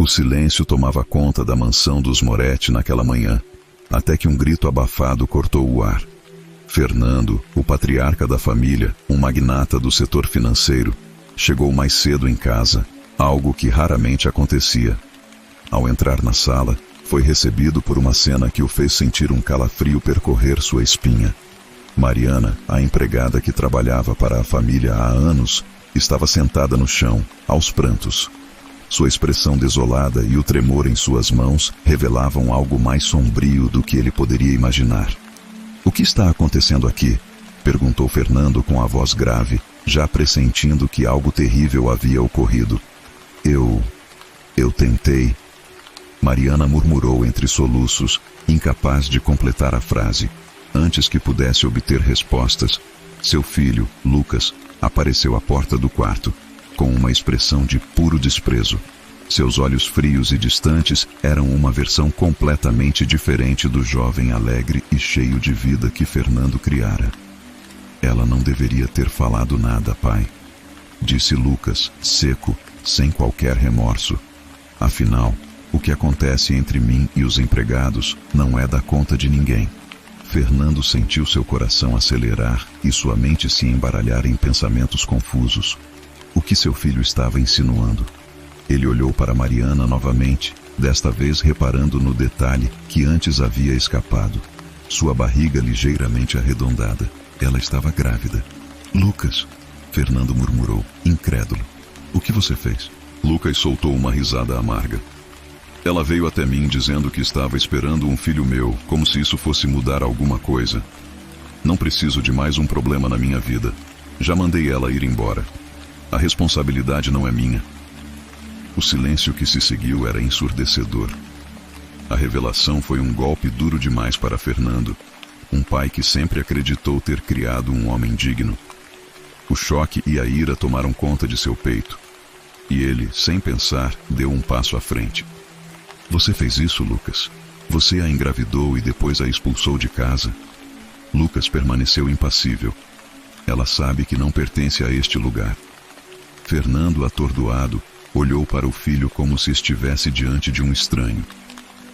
silêncio tomava conta da mansão dos Moretti naquela manhã, até que um grito abafado cortou o ar. Fernando, o patriarca da família, um magnata do setor financeiro, chegou mais cedo em casa, algo que raramente acontecia. Ao entrar na sala, foi recebido por uma cena que o fez sentir um calafrio percorrer sua espinha. Mariana, a empregada que trabalhava para a família há anos, estava sentada no chão, aos prantos. Sua expressão desolada e o tremor em suas mãos revelavam algo mais sombrio do que ele poderia imaginar. "O que está acontecendo aqui?" perguntou Fernando com a voz grave, já pressentindo que algo terrível havia ocorrido. Eu tentei." Mariana murmurou entre soluços, incapaz de completar a frase. Antes que pudesse obter respostas, seu filho, Lucas, apareceu à porta do quarto, com uma expressão de puro desprezo. Seus olhos frios e distantes eram uma versão completamente diferente do jovem alegre e cheio de vida que Fernando criara. "Ela não deveria ter falado nada, pai", disse Lucas, seco, sem qualquer remorso. "Afinal, o que acontece entre mim e os empregados não é da conta de ninguém." Fernando sentiu seu coração acelerar e sua mente se embaralhar em pensamentos confusos. O que seu filho estava insinuando? Ele olhou para Mariana novamente, desta vez reparando no detalhe que antes havia escapado. Sua barriga ligeiramente arredondada. Ela estava grávida. "Lucas", Fernando murmurou, incrédulo. "O que você fez?" Lucas soltou uma risada amarga. "Ela veio até mim dizendo que estava esperando um filho meu, como se isso fosse mudar alguma coisa. Não preciso de mais um problema na minha vida. Já mandei ela ir embora. A responsabilidade não é minha." O silêncio que se seguiu era ensurdecedor. A revelação foi um golpe duro demais para Fernando, um pai que sempre acreditou ter criado um homem digno. O choque e a ira tomaram conta de seu peito, e ele, sem pensar, deu um passo à frente. "Você fez isso, Lucas? Você a engravidou e depois a expulsou de casa?" Lucas permaneceu impassível. "Ela sabe que não pertence a este lugar." Fernando, atordoado, olhou para o filho como se estivesse diante de um estranho.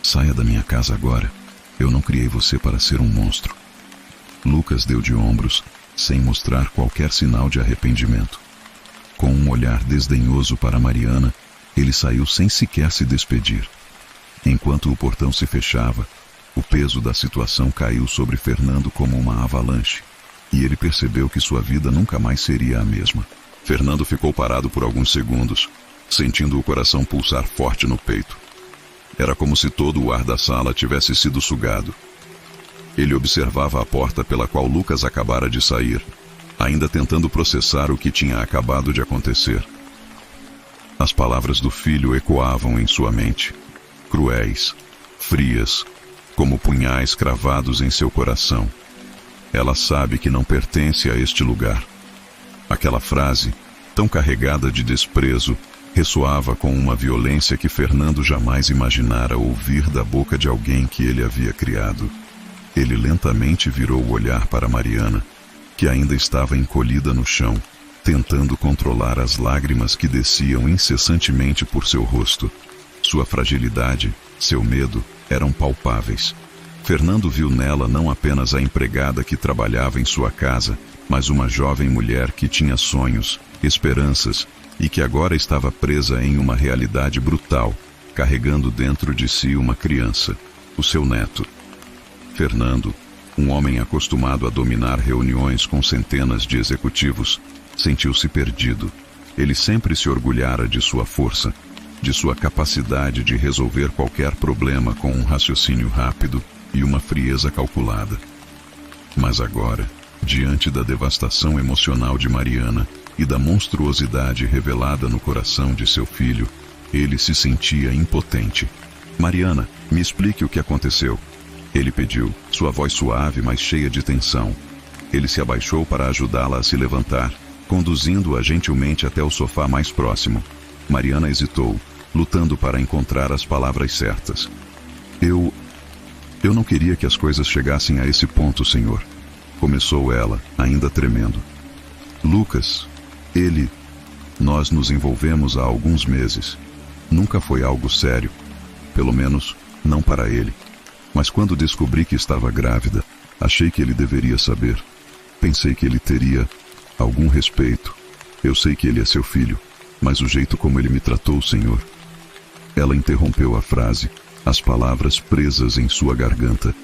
"Saia da minha casa agora. Eu não criei você para ser um monstro." Lucas deu de ombros, sem mostrar qualquer sinal de arrependimento. Com um olhar desdenhoso para Mariana, ele saiu sem sequer se despedir. Enquanto o portão se fechava, o peso da situação caiu sobre Fernando como uma avalanche, e ele percebeu que sua vida nunca mais seria a mesma. Fernando ficou parado por alguns segundos, sentindo o coração pulsar forte no peito. Era como se todo o ar da sala tivesse sido sugado. Ele observava a porta pela qual Lucas acabara de sair, ainda tentando processar o que tinha acabado de acontecer. As palavras do filho ecoavam em sua mente, cruéis, frias, como punhais cravados em seu coração. "Ela sabe que não pertence a este lugar." Aquela frase, tão carregada de desprezo, ressoava com uma violência que Fernando jamais imaginara ouvir da boca de alguém que ele havia criado. Ele lentamente virou o olhar para Mariana, que ainda estava encolhida no chão, tentando controlar as lágrimas que desciam incessantemente por seu rosto. Sua fragilidade, seu medo, eram palpáveis. Fernando viu nela não apenas a empregada que trabalhava em sua casa, mas uma jovem mulher que tinha sonhos, esperanças, e que agora estava presa em uma realidade brutal, carregando dentro de si uma criança, o seu neto. Fernando, um homem acostumado a dominar reuniões com centenas de executivos, sentiu-se perdido. Ele sempre se orgulhara de sua força, de sua capacidade de resolver qualquer problema com um raciocínio rápido e uma frieza calculada. Mas agora, diante da devastação emocional de Mariana e da monstruosidade revelada no coração de seu filho, ele se sentia impotente. "Mariana, me explique o que aconteceu", ele pediu, sua voz suave, mas cheia de tensão. Ele se abaixou para ajudá-la a se levantar, conduzindo-a gentilmente até o sofá mais próximo. Mariana hesitou, lutando para encontrar as palavras certas. Eu não queria que as coisas chegassem a esse ponto, senhor", começou ela, ainda tremendo. "Lucas, nós nos envolvemos há alguns meses. Nunca foi algo sério, pelo menos não para ele. Mas quando descobri que estava grávida, achei que ele deveria saber. Pensei que ele teria algum respeito. Eu sei que ele é seu filho, mas o jeito como ele me tratou, Senhor. Ela interrompeu a frase, as palavras presas em sua garganta.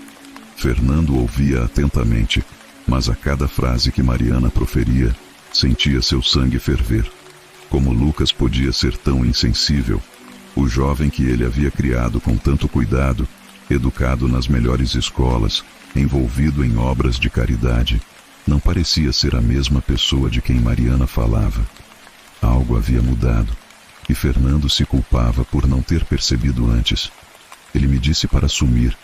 Fernando ouvia atentamente, mas a cada frase que Mariana proferia, sentia seu sangue ferver. Como Lucas podia ser tão insensível? O jovem que ele havia criado com tanto cuidado, educado nas melhores escolas, envolvido em obras de caridade, não parecia ser a mesma pessoa de quem Mariana falava. Algo havia mudado, e Fernando se culpava por não ter percebido antes. Ele me disse para sumir,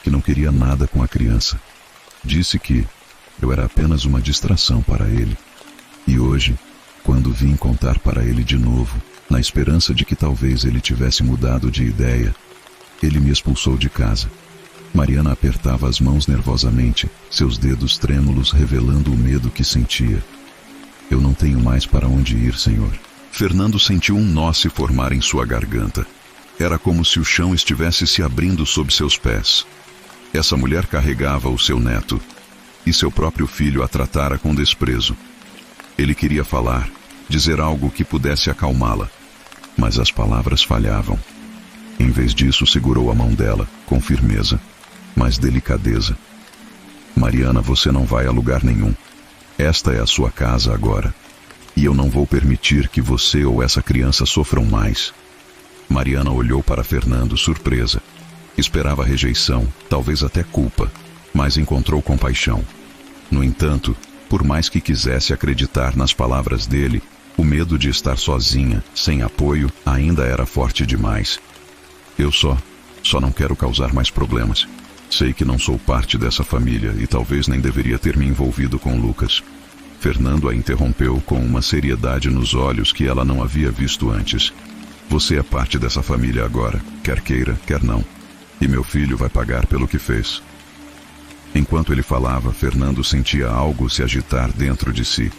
que não queria nada com a criança. Disse que eu era apenas uma distração para ele. E hoje, quando vim contar para ele de novo, na esperança de que talvez ele tivesse mudado de ideia, ele me expulsou de casa. Mariana apertava as mãos nervosamente, seus dedos trêmulos revelando o medo que sentia. Eu não tenho mais para onde ir, Senhor. Fernando sentiu um nó se formar em sua garganta. Era como se o chão estivesse se abrindo sob seus pés. Essa mulher carregava o seu neto, e seu próprio filho a tratara com desprezo. Ele queria falar, dizer algo que pudesse acalmá-la, mas as palavras falhavam. Em vez disso, segurou a mão dela, com firmeza, mas delicadeza. Mariana, você não vai a lugar nenhum. Esta é a sua casa agora. E eu não vou permitir que você ou essa criança sofram mais. Mariana olhou para Fernando surpresa. Esperava rejeição, talvez até culpa, mas encontrou compaixão. No entanto, por mais que quisesse acreditar nas palavras dele, o medo de estar sozinha, sem apoio, ainda era forte demais. Eu só não quero causar mais problemas. Sei que não sou parte dessa família e talvez nem deveria ter me envolvido com Lucas. Fernando a interrompeu com uma seriedade nos olhos que ela não havia visto antes. Você é parte dessa família agora, quer queira, quer não. E meu filho vai pagar pelo que fez. Enquanto ele falava, Fernando sentia algo se agitar dentro de si.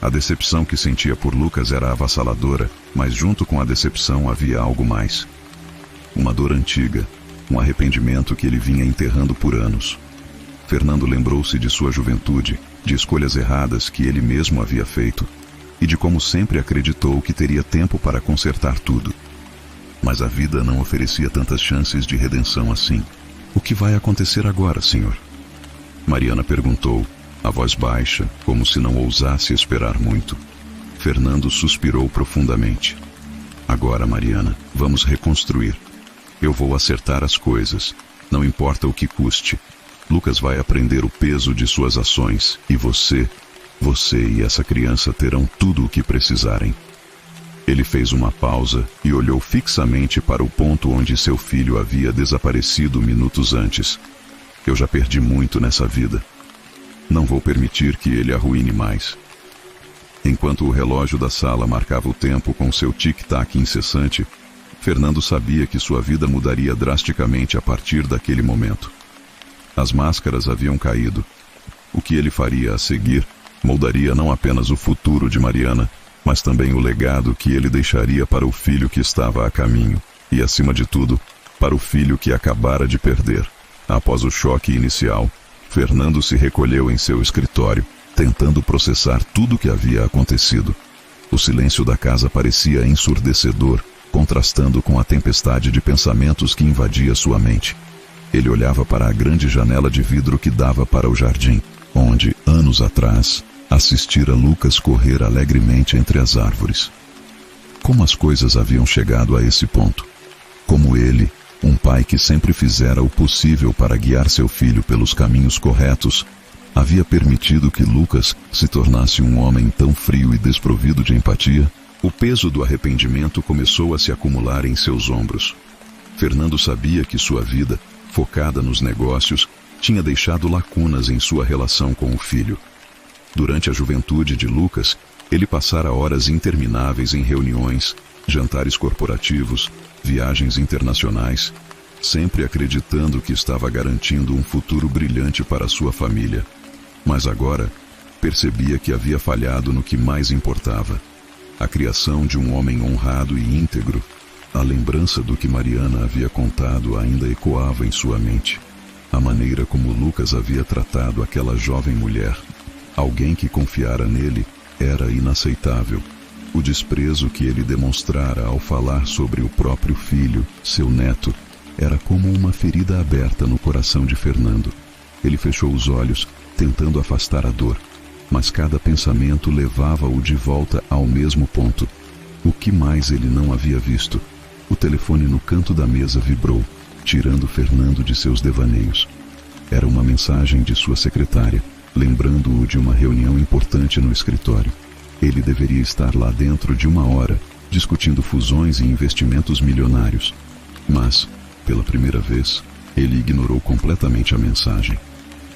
A decepção que sentia por Lucas era avassaladora, mas junto com a decepção havia algo mais. Uma dor antiga, um arrependimento que ele vinha enterrando por anos. Fernando lembrou-se de sua juventude, de escolhas erradas que ele mesmo havia feito, e de como sempre acreditou que teria tempo para consertar tudo. Mas a vida não oferecia tantas chances de redenção assim. O que vai acontecer agora, Senhor? Mariana perguntou, a voz baixa, como se não ousasse esperar muito. Fernando suspirou profundamente. Agora, Mariana, vamos reconstruir. Eu vou acertar as coisas, não importa o que custe. Lucas vai aprender o peso de suas ações, e você e essa criança terão tudo o que precisarem. Ele fez uma pausa e olhou fixamente para o ponto onde seu filho havia desaparecido minutos antes. Eu já perdi muito nessa vida. Não vou permitir que ele arruine mais. Enquanto o relógio da sala marcava o tempo com seu tic-tac incessante, Fernando sabia que sua vida mudaria drasticamente a partir daquele momento. As máscaras haviam caído. O que ele faria a seguir moldaria não apenas o futuro de Mariana, mas também o legado que ele deixaria para o filho que estava a caminho, e acima de tudo, para o filho que acabara de perder. Após o choque inicial, Fernando se recolheu em seu escritório, tentando processar tudo o que havia acontecido. O silêncio da casa parecia ensurdecedor, contrastando com a tempestade de pensamentos que invadia sua mente. Ele olhava para a grande janela de vidro que dava para o jardim, onde, anos atrás, assistira Lucas correr alegremente entre as árvores. Como as coisas haviam chegado a esse ponto? Como ele, um pai que sempre fizera o possível para guiar seu filho pelos caminhos corretos, havia permitido que Lucas se tornasse um homem tão frio e desprovido de empatia? O peso do arrependimento começou a se acumular em seus ombros. Fernando sabia que sua vida, focada nos negócios, tinha deixado lacunas em sua relação com o filho. Durante a juventude de Lucas, ele passara horas intermináveis em reuniões, jantares corporativos, viagens internacionais, sempre acreditando que estava garantindo um futuro brilhante para sua família. Mas agora, percebia que havia falhado no que mais importava: a criação de um homem honrado e íntegro, A lembrança do que Mariana havia contado ainda ecoava em sua mente. A maneira como Lucas havia tratado aquela jovem mulher, alguém que confiara nele, era inaceitável. O desprezo que ele demonstrara ao falar sobre o próprio filho, seu neto, era como uma ferida aberta no coração de Fernando. Ele fechou os olhos, tentando afastar a dor, mas cada pensamento levava-o de volta ao mesmo ponto. O que mais ele não havia visto? O telefone no canto da mesa vibrou, tirando Fernando de seus devaneios. Era uma mensagem de sua secretária, lembrando-o de uma reunião importante no escritório. Ele deveria estar lá dentro de 1 hora, discutindo fusões e investimentos milionários. Mas, pela primeira vez, ele ignorou completamente a mensagem.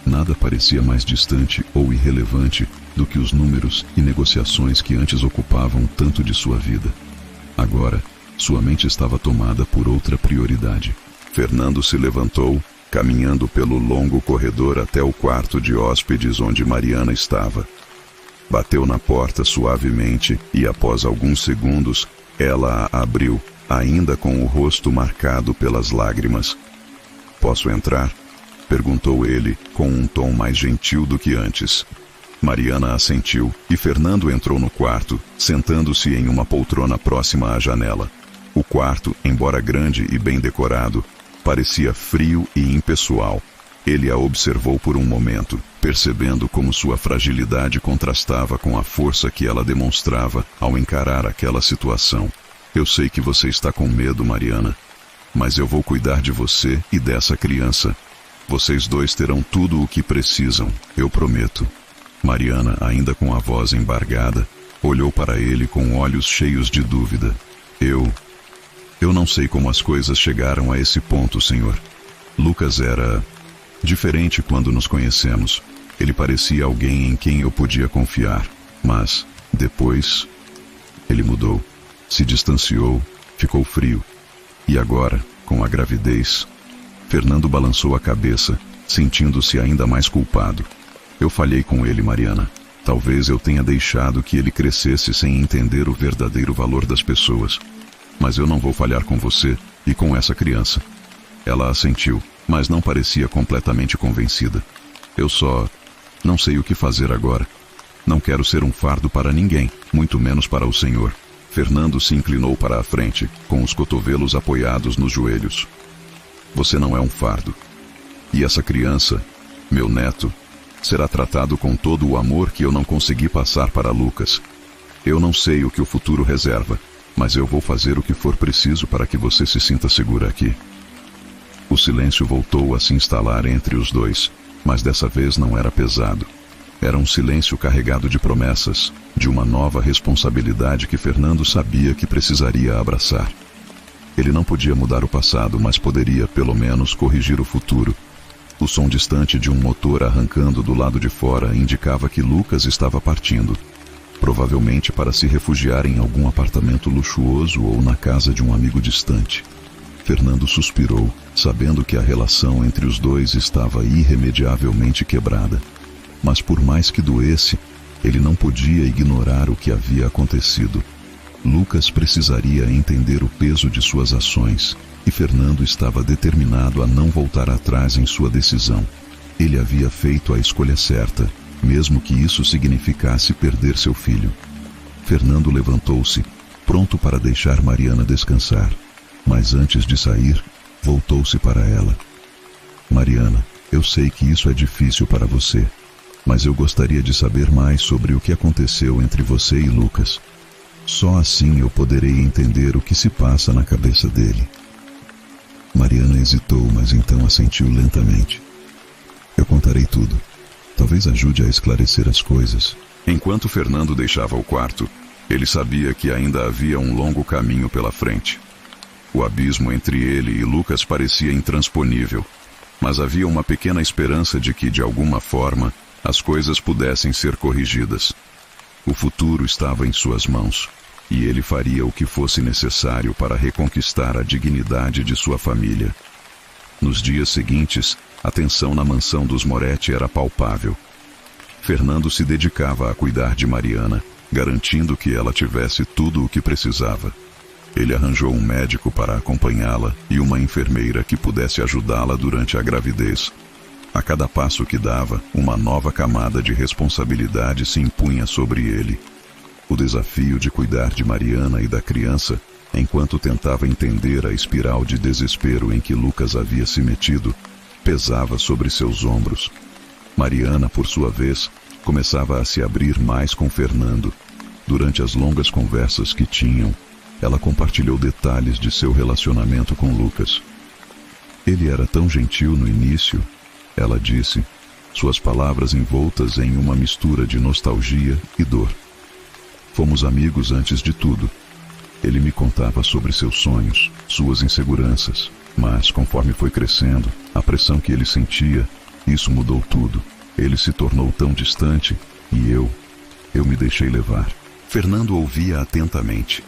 Nada parecia mais distante ou irrelevante do que os números e negociações que antes ocupavam tanto de sua vida. Agora, sua mente estava tomada por outra prioridade. Fernando se levantou, caminhando pelo longo corredor até o quarto de hóspedes onde Mariana estava. Bateu na porta suavemente e, após alguns segundos, ela a abriu, ainda com o rosto marcado pelas lágrimas. "Posso entrar?" perguntou ele, com um tom mais gentil do que antes. Mariana assentiu e Fernando entrou no quarto, sentando-se em uma poltrona próxima à janela. O quarto, embora grande e bem decorado, parecia frio e impessoal. Ele a observou por um momento, percebendo como sua fragilidade contrastava com a força que ela demonstrava ao encarar aquela situação. "Eu sei que você está com medo, Mariana, mas eu vou cuidar de você e dessa criança. Vocês dois terão tudo o que precisam, eu prometo." Mariana, ainda com a voz embargada, olhou para ele com olhos cheios de dúvida. Eu não sei como as coisas chegaram a esse ponto, senhor. Lucas era diferente quando nos conhecemos. Ele parecia alguém em quem eu podia confiar. Mas, depois, ele mudou. Se distanciou, ficou frio. E agora, com a gravidez... Fernando balançou a cabeça, sentindo-se ainda mais culpado. "Eu falhei com ele, Mariana. Talvez eu tenha deixado que ele crescesse sem entender o verdadeiro valor das pessoas. Mas eu não vou falhar com você e com essa criança." Ela assentiu, mas não parecia completamente convencida. "Eu só não sei o que fazer agora. Não quero ser um fardo para ninguém, muito menos para o senhor." Fernando se inclinou para a frente, com os cotovelos apoiados nos joelhos. "Você não é um fardo. E essa criança, meu neto, será tratado com todo o amor que eu não consegui passar para Lucas. Eu não sei o que o futuro reserva, mas eu vou fazer o que for preciso para que você se sinta segura aqui." O silêncio voltou a se instalar entre os dois, mas dessa vez não era pesado. Era um silêncio carregado de promessas, de uma nova responsabilidade que Fernando sabia que precisaria abraçar. Ele não podia mudar o passado, mas poderia, pelo menos, corrigir o futuro. O som distante de um motor arrancando do lado de fora indicava que Lucas estava partindo, provavelmente para se refugiar em algum apartamento luxuoso ou na casa de um amigo distante. Fernando suspirou, sabendo que a relação entre os dois estava irremediavelmente quebrada. Mas por mais que doesse, ele não podia ignorar o que havia acontecido. Lucas precisaria entender o peso de suas ações, e Fernando estava determinado a não voltar atrás em sua decisão. Ele havia feito a escolha certa, mesmo que isso significasse perder seu filho. Fernando levantou-se, pronto para deixar Mariana descansar, mas antes de sair, voltou-se para ela. "Mariana, eu sei que isso é difícil para você, mas eu gostaria de saber mais sobre o que aconteceu entre você e Lucas. Só assim eu poderei entender o que se passa na cabeça dele." Mariana hesitou, mas então assentiu lentamente. "Eu contarei tudo. Talvez ajude a esclarecer as coisas." Enquanto Fernando deixava o quarto, ele sabia que ainda havia um longo caminho pela frente. O abismo entre ele e Lucas parecia intransponível, mas havia uma pequena esperança de que, de alguma forma, as coisas pudessem ser corrigidas. O futuro estava em suas mãos, e ele faria o que fosse necessário para reconquistar a dignidade de sua família. Nos dias seguintes, a tensão na mansão dos Moretti era palpável. Fernando se dedicava a cuidar de Mariana, garantindo que ela tivesse tudo o que precisava. Ele arranjou um médico para acompanhá-la e uma enfermeira que pudesse ajudá-la durante a gravidez. A cada passo que dava, uma nova camada de responsabilidade se impunha sobre ele. O desafio de cuidar de Mariana e da criança, enquanto tentava entender a espiral de desespero em que Lucas havia se metido, pesava sobre seus ombros. Mariana, por sua vez, começava a se abrir mais com Fernando. Durante as longas conversas que tinham, ela compartilhou detalhes de seu relacionamento com Lucas. Ele era tão gentil no início, ela disse, suas palavras envoltas em uma mistura de nostalgia e dor. Fomos amigos antes de tudo. Ele me contava sobre seus sonhos, suas inseguranças, mas conforme foi crescendo, a pressão que ele sentia, isso mudou tudo. Ele se tornou tão distante e eu me deixei levar. Fernando ouvia atentamente.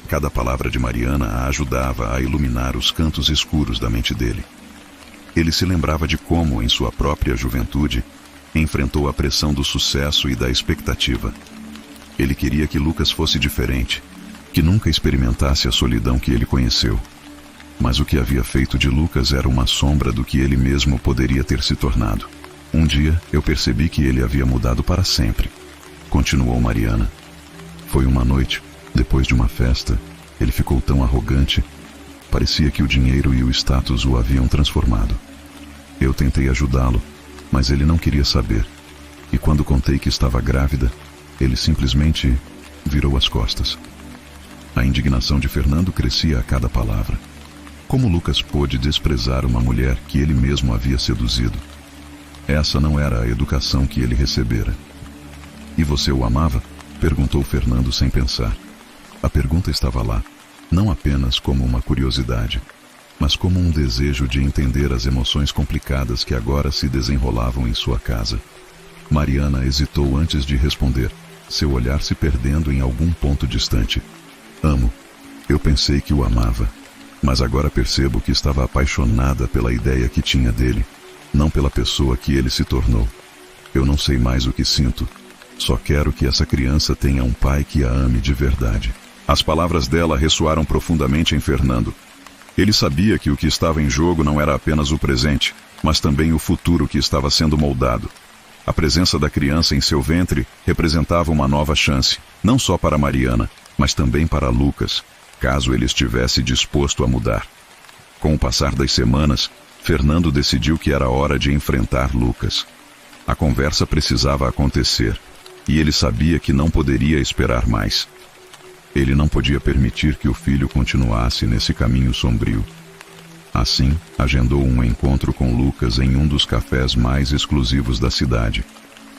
Cada palavra de Mariana a ajudava a iluminar os cantos escuros da mente dele. Ele se lembrava de como, em sua própria juventude, enfrentou a pressão do sucesso e da expectativa. Ele queria que Lucas fosse diferente, que nunca experimentasse a solidão que ele conheceu. Mas o que havia feito de Lucas era uma sombra do que ele mesmo poderia ter se tornado. Um dia, eu percebi que ele havia mudado para sempre, continuou Mariana. Foi uma noite, depois de uma festa, ele ficou tão arrogante. Parecia que o dinheiro e o status o haviam transformado. Eu tentei ajudá-lo, mas ele não queria saber. E quando contei que estava grávida, ele simplesmente virou as costas. A indignação de Fernando crescia a cada palavra. Como Lucas pôde desprezar uma mulher que ele mesmo havia seduzido? Essa não era a educação que ele recebera. E você o amava? Perguntou Fernando sem pensar. A pergunta estava lá, não apenas como uma curiosidade, mas como um desejo de entender as emoções complicadas que agora se desenrolavam em sua casa. Mariana hesitou antes de responder, seu olhar se perdendo em algum ponto distante. Amo. Eu pensei que o amava, mas agora percebo que estava apaixonada pela ideia que tinha dele, não pela pessoa que ele se tornou. Eu não sei mais o que sinto. Só quero que essa criança tenha um pai que a ame de verdade. As palavras dela ressoaram profundamente em Fernando. Ele sabia que o que estava em jogo não era apenas o presente, mas também o futuro que estava sendo moldado. A presença da criança em seu ventre representava uma nova chance, não só para Mariana, mas também para Lucas, caso ele estivesse disposto a mudar. Com o passar das semanas, Fernando decidiu que era hora de enfrentar Lucas. A conversa precisava acontecer, e ele sabia que não poderia esperar mais. Ele não podia permitir que o filho continuasse nesse caminho sombrio. Assim, agendou um encontro com Lucas em um dos cafés mais exclusivos da cidade,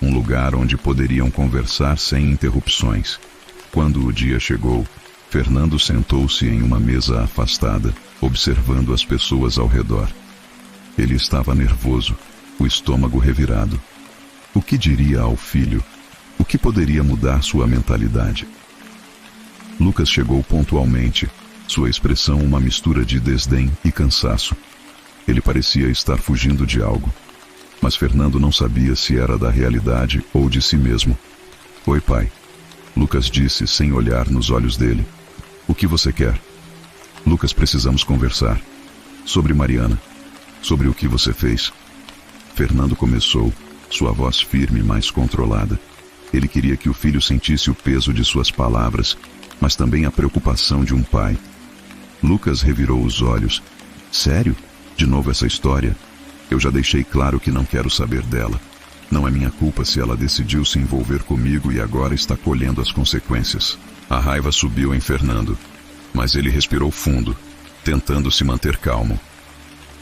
um lugar onde poderiam conversar sem interrupções. Quando o dia chegou, Fernando sentou-se em uma mesa afastada, observando as pessoas ao redor. Ele estava nervoso, o estômago revirado. O que diria ao filho? O que poderia mudar sua mentalidade? Lucas chegou pontualmente, sua expressão uma mistura de desdém e cansaço. Ele parecia estar fugindo de algo, mas Fernando não sabia se era da realidade ou de si mesmo. Oi, pai. Lucas disse sem olhar nos olhos dele. O que você quer? Lucas, precisamos conversar. Sobre Mariana. Sobre o que você fez. Fernando começou, sua voz firme, mas controlada. Ele queria que o filho sentisse o peso de suas palavras, mas também a preocupação de um pai. Lucas revirou os olhos. Sério? De novo essa história? Eu já deixei claro que não quero saber dela. Não é minha culpa se ela decidiu se envolver comigo e agora está colhendo as consequências. A raiva subiu em Fernando, mas ele respirou fundo, tentando se manter calmo.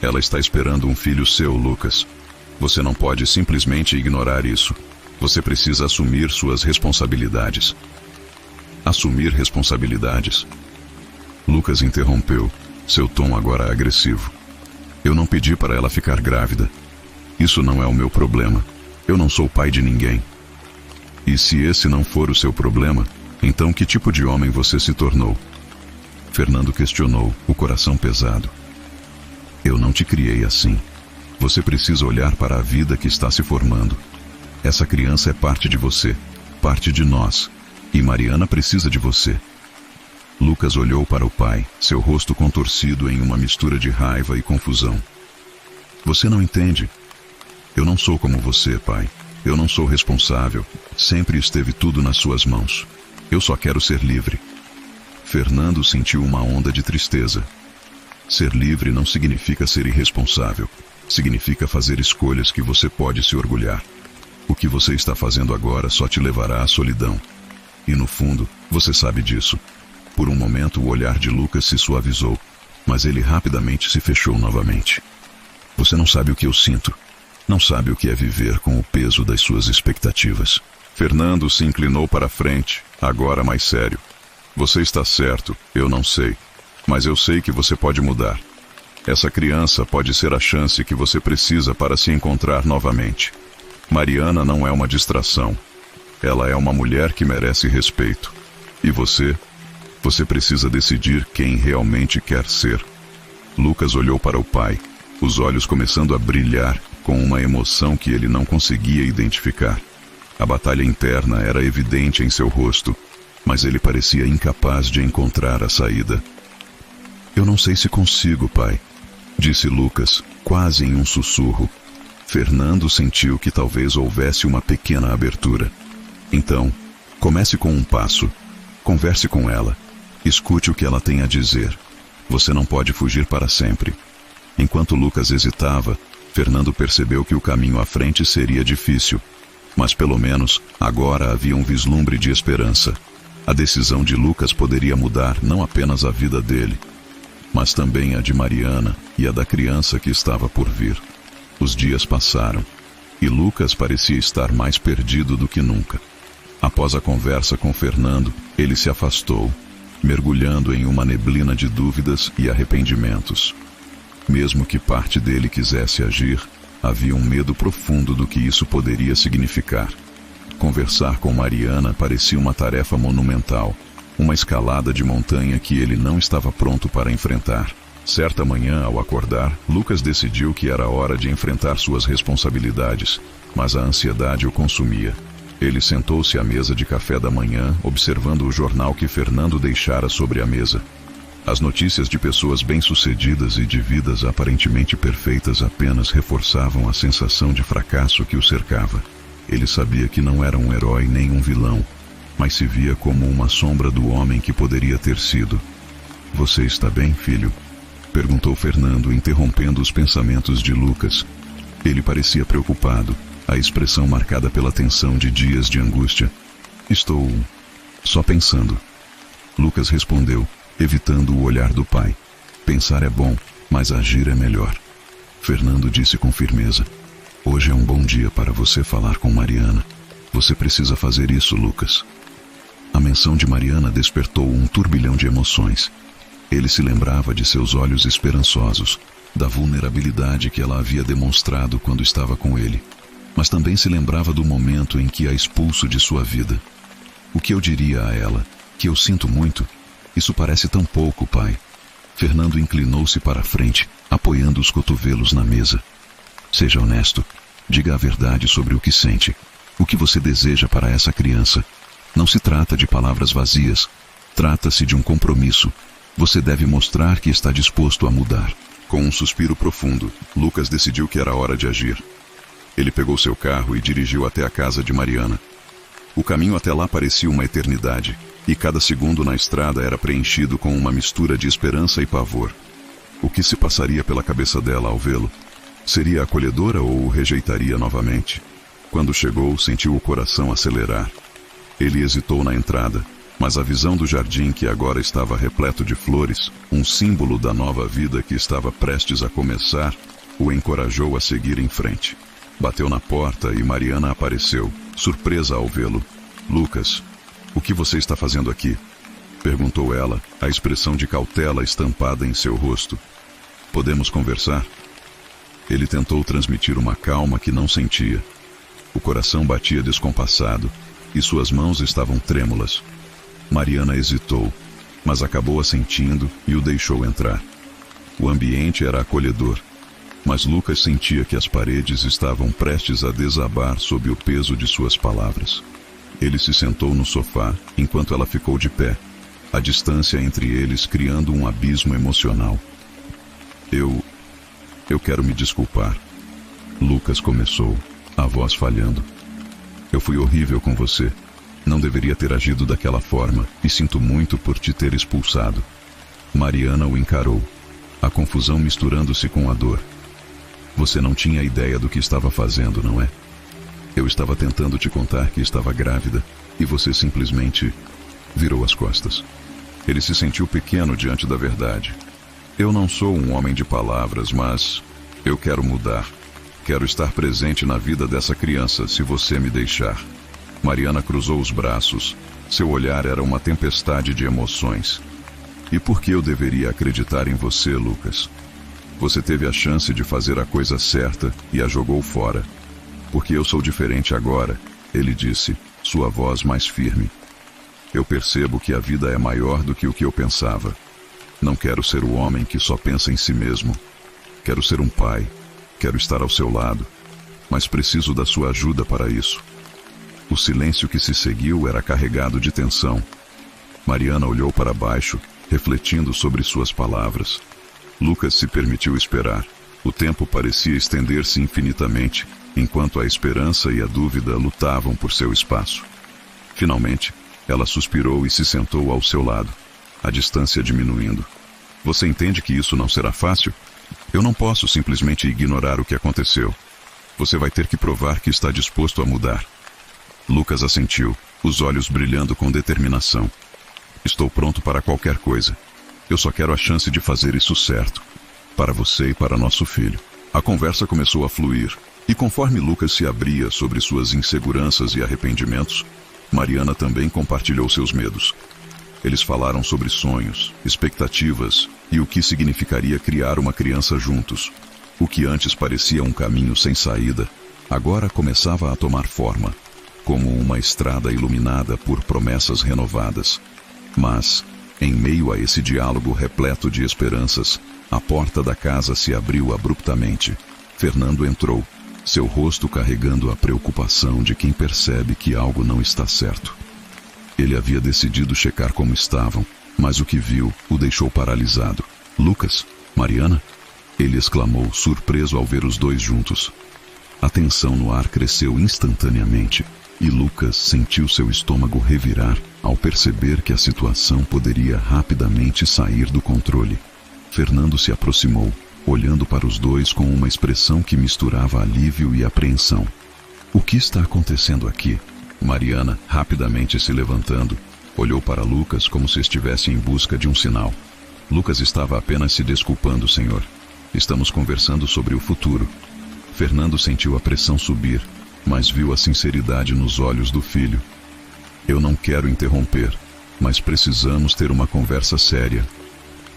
Ela está esperando um filho seu, Lucas. Você não pode simplesmente ignorar isso. Você precisa assumir suas responsabilidades. Assumir responsabilidades? Lucas interrompeu, seu tom agora agressivo. Eu não pedi para ela ficar grávida. Isso não é o meu problema. Eu não sou pai de ninguém. E se esse não for o seu problema, então que tipo de homem você se tornou? Fernando questionou, o coração pesado. Eu não te criei assim. Você precisa olhar para a vida que está se formando. Essa criança é parte de você, parte de nós. E Mariana precisa de você. Lucas olhou para o pai, seu rosto contorcido em uma mistura de raiva e confusão. Você não entende. Eu não sou como você, pai. Eu não sou responsável. Sempre esteve tudo nas suas mãos. Eu só quero ser livre. Fernando sentiu uma onda de tristeza. Ser livre não significa ser irresponsável. Significa fazer escolhas que você pode se orgulhar. O que você está fazendo agora só te levará à solidão. E no fundo, você sabe disso. Por um momento o olhar de Lucas se suavizou, mas ele rapidamente se fechou novamente. Você não sabe o que eu sinto. Não sabe o que é viver com o peso das suas expectativas. Fernando se inclinou para a frente, agora mais sério. Você está certo, eu não sei. Mas eu sei que você pode mudar. Essa criança pode ser a chance que você precisa para se encontrar novamente. Mariana não é uma distração. Ela é uma mulher que merece respeito. E você? Você precisa decidir quem realmente quer ser. Lucas olhou para o pai, os olhos começando a brilhar com uma emoção que ele não conseguia identificar. A batalha interna era evidente em seu rosto, mas ele parecia incapaz de encontrar a saída. Eu não sei se consigo, pai, disse Lucas, quase em um sussurro. Fernando sentiu que talvez houvesse uma pequena abertura. Então, comece com um passo. Converse com ela. Escute o que ela tem a dizer. Você não pode fugir para sempre. Enquanto Lucas hesitava, Fernando percebeu que o caminho à frente seria difícil. Mas pelo menos, agora havia um vislumbre de esperança. A decisão de Lucas poderia mudar não apenas a vida dele, mas também a de Mariana e a da criança que estava por vir. Os dias passaram, e Lucas parecia estar mais perdido do que nunca. Após a conversa com Fernando, ele se afastou, mergulhando em uma neblina de dúvidas e arrependimentos. Mesmo que parte dele quisesse agir, havia um medo profundo do que isso poderia significar. Conversar com Mariana parecia uma tarefa monumental, uma escalada de montanha que ele não estava pronto para enfrentar. Certa manhã, ao acordar, Lucas decidiu que era hora de enfrentar suas responsabilidades, mas a ansiedade o consumia. Ele sentou-se à mesa de café da manhã, observando o jornal que Fernando deixara sobre a mesa. As notícias de pessoas bem-sucedidas e de vidas aparentemente perfeitas apenas reforçavam a sensação de fracasso que o cercava. Ele sabia que não era um herói nem um vilão, mas se via como uma sombra do homem que poderia ter sido. Você está bem, filho? Perguntou Fernando, interrompendo os pensamentos de Lucas. Ele parecia preocupado, a expressão marcada pela tensão de dias de angústia. Estou só pensando. Lucas respondeu, evitando o olhar do pai. Pensar é bom, mas agir é melhor. Fernando disse com firmeza. Hoje é um bom dia para você falar com Mariana. Você precisa fazer isso, Lucas. A menção de Mariana despertou um turbilhão de emoções. Ele se lembrava de seus olhos esperançosos, da vulnerabilidade que ela havia demonstrado quando estava com ele, mas também se lembrava do momento em que a expulso de sua vida. O que eu diria a ela? Que eu sinto muito? Isso parece tão pouco, pai. Fernando inclinou-se para a frente, apoiando os cotovelos na mesa. Seja honesto. Diga a verdade sobre o que sente. O que você deseja para essa criança. Não se trata de palavras vazias. Trata-se de um compromisso. Você deve mostrar que está disposto a mudar. Com um suspiro profundo, Lucas decidiu que era hora de agir. Ele pegou seu carro e dirigiu até a casa de Mariana. O caminho até lá parecia uma eternidade, e cada segundo na estrada era preenchido com uma mistura de esperança e pavor. O que se passaria pela cabeça dela ao vê-lo? Seria acolhedora ou o rejeitaria novamente? Quando chegou, sentiu o coração acelerar. Ele hesitou na entrada, mas a visão do jardim, que agora estava repleto de flores, um símbolo da nova vida que estava prestes a começar, o encorajou a seguir em frente. Bateu na porta e Mariana apareceu, surpresa ao vê-lo. Lucas, o que você está fazendo aqui? Perguntou ela, a expressão de cautela estampada em seu rosto. Podemos conversar? Ele tentou transmitir uma calma que não sentia. O coração batia descompassado, e suas mãos estavam trêmulas. Mariana hesitou, mas acabou assentindo e o deixou entrar. O ambiente era acolhedor, mas Lucas sentia que as paredes estavam prestes a desabar sob o peso de suas palavras. Ele se sentou no sofá, enquanto ela ficou de pé. a distância entre eles criando um abismo emocional. Eu quero me desculpar. Lucas começou, a voz falhando. Eu fui horrível com você. Não deveria ter agido daquela forma e sinto muito por te ter expulsado. Mariana o encarou, a confusão misturando-se com a dor. Você não tinha ideia do que estava fazendo, não é? Eu estava tentando te contar que estava grávida e você simplesmente virou as costas. Ele se sentiu pequeno diante da verdade. Eu não sou um homem de palavras, mas eu quero mudar. Quero estar presente na vida dessa criança, se você me deixar. Mariana cruzou os braços. Seu olhar era uma tempestade de emoções. E por que eu deveria acreditar em você, Lucas? Você teve a chance de fazer a coisa certa e a jogou fora. Porque eu sou diferente agora, ele disse, sua voz mais firme. Eu percebo que a vida é maior do que o que eu pensava. Não quero ser o homem que só pensa em si mesmo. Quero ser um pai. Quero estar ao seu lado. Mas preciso da sua ajuda para isso. O silêncio que se seguiu era carregado de tensão. Mariana olhou para baixo, refletindo sobre suas palavras. Lucas se permitiu esperar. O tempo parecia estender-se infinitamente, enquanto a esperança e a dúvida lutavam por seu espaço. Finalmente, ela suspirou e se sentou ao seu lado, a distância diminuindo. Você entende que isso não será fácil? Eu não posso simplesmente ignorar o que aconteceu. Você vai ter que provar que está disposto a mudar. Lucas assentiu, os olhos brilhando com determinação. Estou pronto para qualquer coisa. Eu só quero a chance de fazer isso certo. Para você e para nosso filho. A conversa começou a fluir, e conforme Lucas se abria sobre suas inseguranças e arrependimentos, Mariana também compartilhou seus medos. Eles falaram sobre sonhos, expectativas e o que significaria criar uma criança juntos. O que antes parecia um caminho sem saída, agora começava a tomar forma, como uma estrada iluminada por promessas renovadas. Mas, em meio a esse diálogo repleto de esperanças, a porta da casa se abriu abruptamente. Fernando entrou, seu rosto carregando a preocupação de quem percebe que algo não está certo. Ele havia decidido checar como estavam, mas o que viu o deixou paralisado. Lucas, Mariana? Ele exclamou, surpreso ao ver os dois juntos. A tensão no ar cresceu instantaneamente, e Lucas sentiu seu estômago revirar ao perceber que a situação poderia rapidamente sair do controle. Fernando se aproximou, olhando para os dois com uma expressão que misturava alívio e apreensão. O que está acontecendo aqui? Mariana, rapidamente se levantando, olhou para Lucas como se estivesse em busca de um sinal. Lucas estava apenas se desculpando, senhor. Estamos conversando sobre o futuro. Fernando sentiu a pressão subir, mas viu a sinceridade nos olhos do filho. Eu não quero interromper, mas precisamos ter uma conversa séria.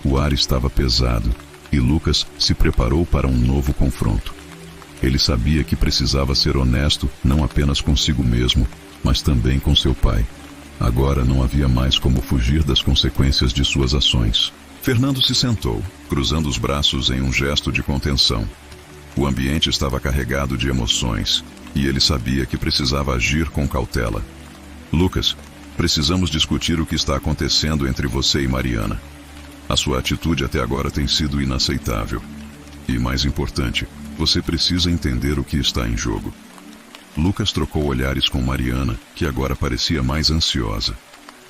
O ar estava pesado, e Lucas se preparou para um novo confronto. Ele sabia que precisava ser honesto não apenas consigo mesmo, mas também com seu pai. Agora não havia mais como fugir das consequências de suas ações. Fernando se sentou, cruzando os braços em um gesto de contenção. O ambiente estava carregado de emoções, e ele sabia que precisava agir com cautela. Lucas, precisamos discutir o que está acontecendo entre você e Mariana. A sua atitude até agora tem sido inaceitável. E, mais importante, você precisa entender o que está em jogo. Lucas trocou olhares com Mariana, que agora parecia mais ansiosa.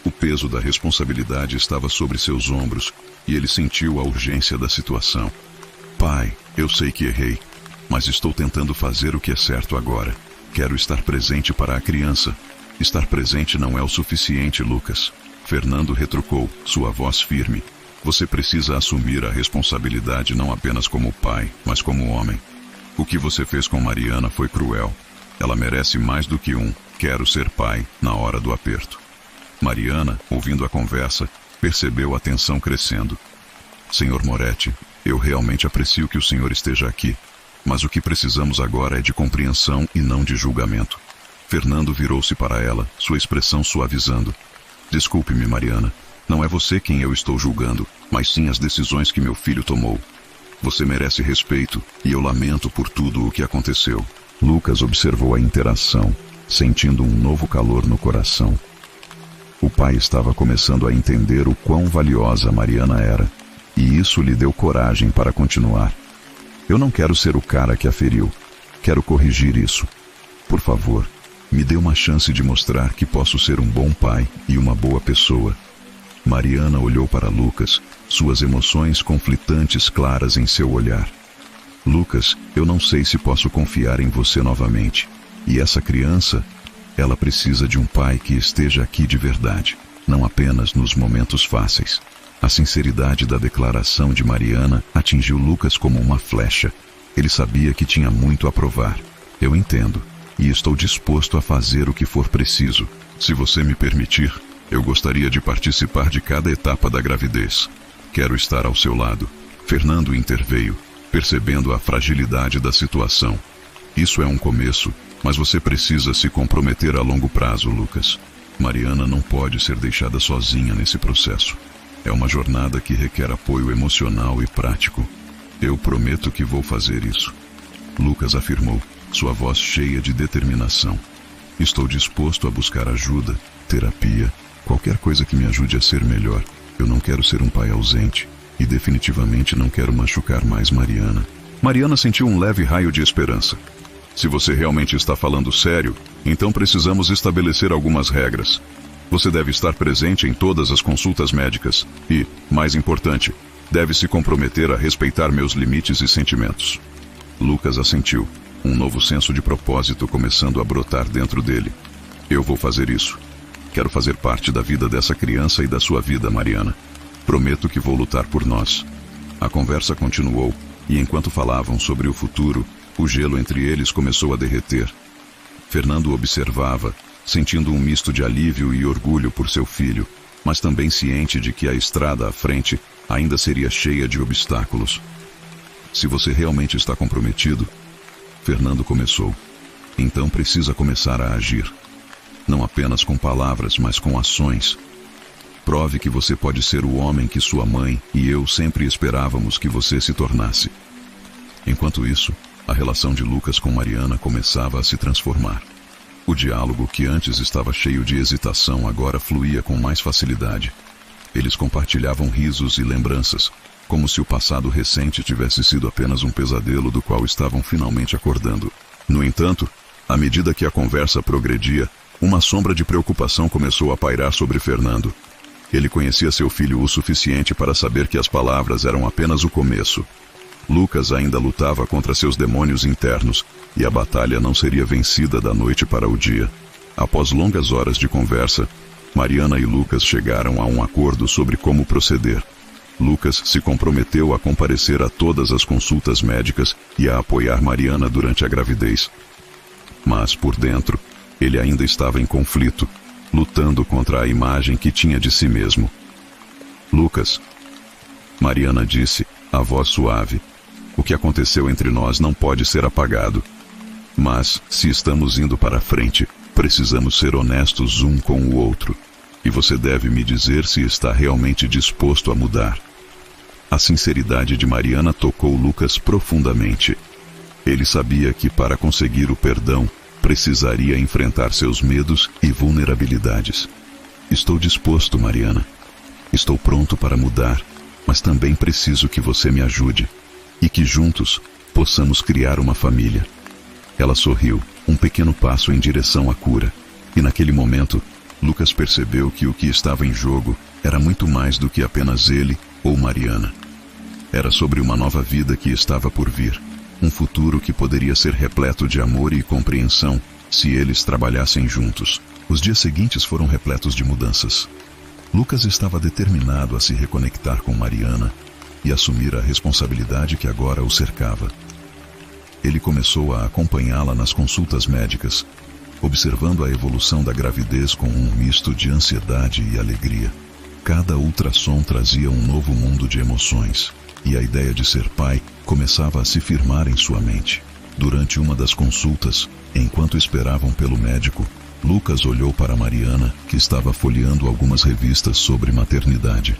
O peso da responsabilidade estava sobre seus ombros, e ele sentiu a urgência da situação. Pai, eu sei que errei, mas estou tentando fazer o que é certo agora. Quero estar presente para a criança. Estar presente não é o suficiente, Lucas. Fernando retrucou, sua voz firme. Você precisa assumir a responsabilidade não apenas como pai, mas como homem. O que você fez com Mariana foi cruel. Ela merece mais do que um quero ser pai na hora do aperto. Mariana, ouvindo a conversa, percebeu a tensão crescendo. Senhor Moretti, eu realmente aprecio que o senhor esteja aqui, mas o que precisamos agora é de compreensão e não de julgamento. Fernando virou-se para ela, sua expressão suavizando. Desculpe-me, Mariana. Não é você quem eu estou julgando, mas sim as decisões que meu filho tomou. Você merece respeito, e eu lamento por tudo o que aconteceu. Lucas observou a interação, sentindo um novo calor no coração. O pai estava começando a entender o quão valiosa Mariana era, e isso lhe deu coragem para continuar. Eu não quero ser o cara que a feriu. Quero corrigir isso. Por favor, me dê uma chance de mostrar que posso ser um bom pai e uma boa pessoa. Mariana olhou para Lucas, suas emoções conflitantes claras em seu olhar. Lucas, eu não sei se posso confiar em você novamente. E essa criança, ela precisa de um pai que esteja aqui de verdade, não apenas nos momentos fáceis. A sinceridade da declaração de Mariana atingiu Lucas como uma flecha. Ele sabia que tinha muito a provar. Eu entendo, e estou disposto a fazer o que for preciso. Se você me permitir, eu gostaria de participar de cada etapa da gravidez. Quero estar ao seu lado. Fernando interveio, percebendo a fragilidade da situação. Isso é um começo, mas você precisa se comprometer a longo prazo, Lucas. Mariana não pode ser deixada sozinha nesse processo. É uma jornada que requer apoio emocional e prático. Eu prometo que vou fazer isso. Lucas afirmou, sua voz cheia de determinação. Estou disposto a buscar ajuda, terapia, qualquer coisa que me ajude a ser melhor. Eu não quero ser um pai ausente. E definitivamente não quero machucar mais Mariana. Mariana sentiu um leve raio de esperança. Se você realmente está falando sério, então precisamos estabelecer algumas regras. Você deve estar presente em todas as consultas médicas e, mais importante, deve se comprometer a respeitar meus limites e sentimentos. Lucas assentiu, um novo senso de propósito começando a brotar dentro dele. Eu vou fazer isso. Quero fazer parte da vida dessa criança e da sua vida, Mariana. Prometo que vou lutar por nós. A conversa continuou, e enquanto falavam sobre o futuro, o gelo entre eles começou a derreter. Fernando observava, sentindo um misto de alívio e orgulho por seu filho, mas também ciente de que a estrada à frente ainda seria cheia de obstáculos. Se você realmente está comprometido, Fernando começou, então precisa começar a agir. Não apenas com palavras, mas com ações. Prove que você pode ser o homem que sua mãe e eu sempre esperávamos que você se tornasse. Enquanto isso, a relação de Lucas com Mariana começava a se transformar. O diálogo, que antes estava cheio de hesitação, agora fluía com mais facilidade. Eles compartilhavam risos e lembranças, como se o passado recente tivesse sido apenas um pesadelo do qual estavam finalmente acordando. No entanto, à medida que a conversa progredia, uma sombra de preocupação começou a pairar sobre Fernando. Ele conhecia seu filho o suficiente para saber que as palavras eram apenas o começo. Lucas ainda lutava contra seus demônios internos, e a batalha não seria vencida da noite para o dia. Após longas horas de conversa, Mariana e Lucas chegaram a um acordo sobre como proceder. Lucas se comprometeu a comparecer a todas as consultas médicas e a apoiar Mariana durante a gravidez. Mas, por dentro, ele ainda estava em conflito, lutando contra a imagem que tinha de si mesmo. Lucas, Mariana disse, a voz suave, o que aconteceu entre nós não pode ser apagado. Mas, se estamos indo para frente, precisamos ser honestos um com o outro. E você deve me dizer se está realmente disposto a mudar. A sinceridade de Mariana tocou Lucas profundamente. Ele sabia que para conseguir o perdão, precisaria enfrentar seus medos e vulnerabilidades. Estou disposto, Mariana. Estou pronto para mudar, mas também preciso que você me ajude. E que juntos possamos criar uma família. Ela sorriu, um pequeno passo em direção à cura. E naquele momento, Lucas percebeu que o que estava em jogo era muito mais do que apenas ele ou Mariana. Era sobre uma nova vida que estava por vir. Um futuro que poderia ser repleto de amor e compreensão se eles trabalhassem juntos. Os dias seguintes foram repletos de mudanças. Lucas estava determinado a se reconectar com Mariana e assumir a responsabilidade que agora o cercava. Ele começou a acompanhá-la nas consultas médicas, observando a evolução da gravidez com um misto de ansiedade e alegria. Cada ultrassom trazia um novo mundo de emoções, e a ideia de ser pai começava a se firmar em sua mente. Durante uma das consultas, enquanto esperavam pelo médico, Lucas olhou para Mariana, que estava folheando algumas revistas sobre maternidade.